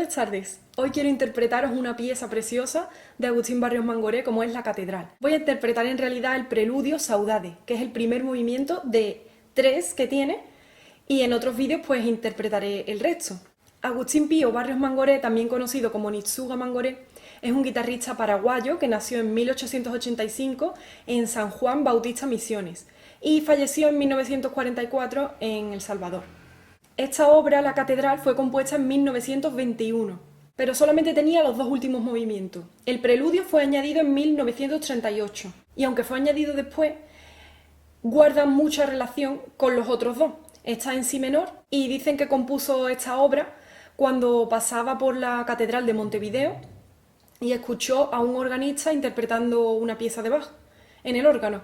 Buenas tardes. Hoy quiero interpretaros una pieza preciosa de Agustín Barrios Mangoré como es La Catedral. Voy a interpretar en realidad el preludio Saudade, que es el primer movimiento de 3 que tiene, y en otros vídeos pues interpretaré el resto. Agustín Pío Barrios Mangoré, también conocido como Nitsuga Mangoré, es un guitarrista paraguayo que nació en 1885 en San Juan Bautista Misiones y falleció en 1944 en El Salvador. Esta obra, La Catedral, fue compuesta en 1921, pero solamente tenía los 2 últimos movimientos. El preludio fue añadido en 1938 y aunque fue añadido después, guarda mucha relación con los otros 2. Está en si menor y dicen que compuso esta obra cuando pasaba por la Catedral de Montevideo y escuchó a un organista interpretando una pieza de Bach en el órgano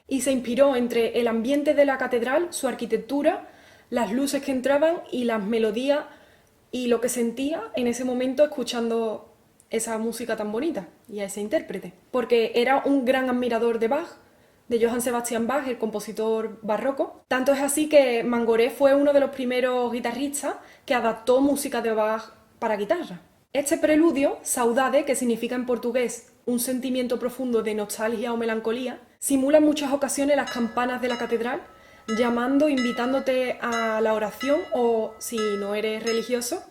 y se inspiró entre el ambiente de la catedral, su arquitectura, las luces que entraban y las melodías y lo que sentía en ese momento escuchando esa música tan bonita y a ese intérprete. Porque era un gran admirador de Bach, de Johann Sebastian Bach, el compositor barroco. Tanto es así que Mangoré fue uno de los primeros guitarristas que adaptó música de Bach para guitarra. Este preludio, Saudade, que significa en portugués un sentimiento profundo de nostalgia o melancolía, simula en muchas ocasiones las campanas de la catedral, llamando, invitándote a la oración o, si no eres religioso,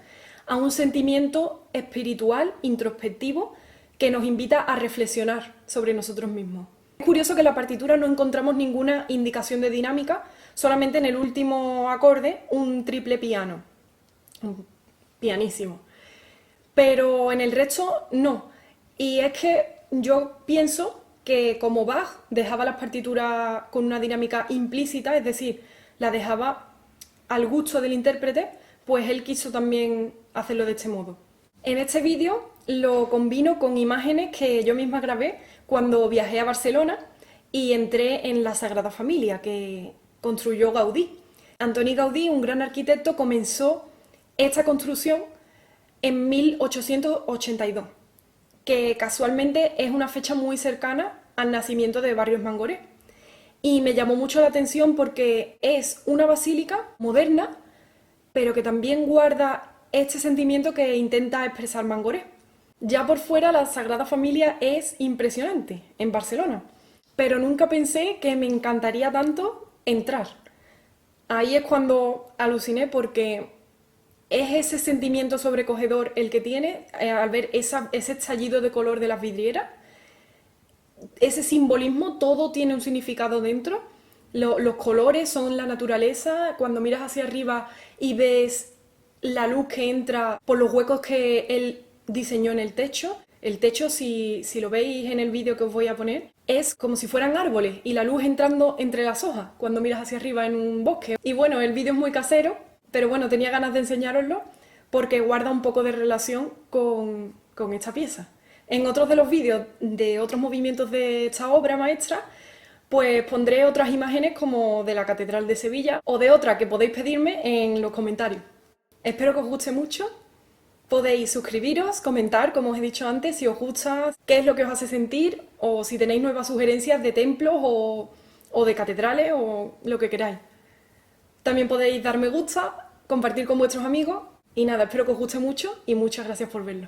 a un sentimiento espiritual, introspectivo, que nos invita a reflexionar sobre nosotros mismos. Es curioso que en la partitura no encontramos ninguna indicación de dinámica, solamente en el último acorde un triple piano, pianísimo. Pero en el resto no. Y es que yo pienso que como Bach dejaba las partituras con una dinámica implícita, es decir, la dejaba al gusto del intérprete, pues él quiso también hacerlo de este modo. En este vídeo lo combino con imágenes que yo misma grabé cuando viajé a Barcelona y entré en la Sagrada Familia que construyó Gaudí. Antoni Gaudí, un gran arquitecto, comenzó esta construcción en 1882. Que casualmente es una fecha muy cercana al nacimiento de Barrios Mangoré. Y me llamó mucho la atención porque es una basílica moderna, pero que también guarda este sentimiento que intenta expresar Mangoré. Ya por fuera la Sagrada Familia es impresionante en Barcelona, pero nunca pensé que me encantaría tanto entrar. Ahí es cuando aluciné porque es ese sentimiento sobrecogedor el que tiene al ver ese estallido de color de las vidrieras, ese simbolismo, todo tiene un significado dentro. Los colores son la naturaleza, cuando miras hacia arriba y ves la luz que entra por los huecos que él diseñó en el techo, si lo veis en el vídeo que os voy a poner, es como si fueran árboles y la luz entrando entre las hojas cuando miras hacia arriba en un bosque. Y bueno, el vídeo es muy casero, pero bueno, tenía ganas de enseñároslo porque guarda un poco de relación con esta pieza. En otros de los vídeos de otros movimientos de esta obra maestra, pues pondré otras imágenes como de la Catedral de Sevilla o de otra que podéis pedirme en los comentarios. Espero que os guste mucho. Podéis suscribiros, comentar, como os he dicho antes, si os gusta, qué es lo que os hace sentir o si tenéis nuevas sugerencias de templos o de catedrales o lo que queráis. También podéis dar me gusta, compartir con vuestros amigos y nada, espero que os guste mucho y muchas gracias por verlo.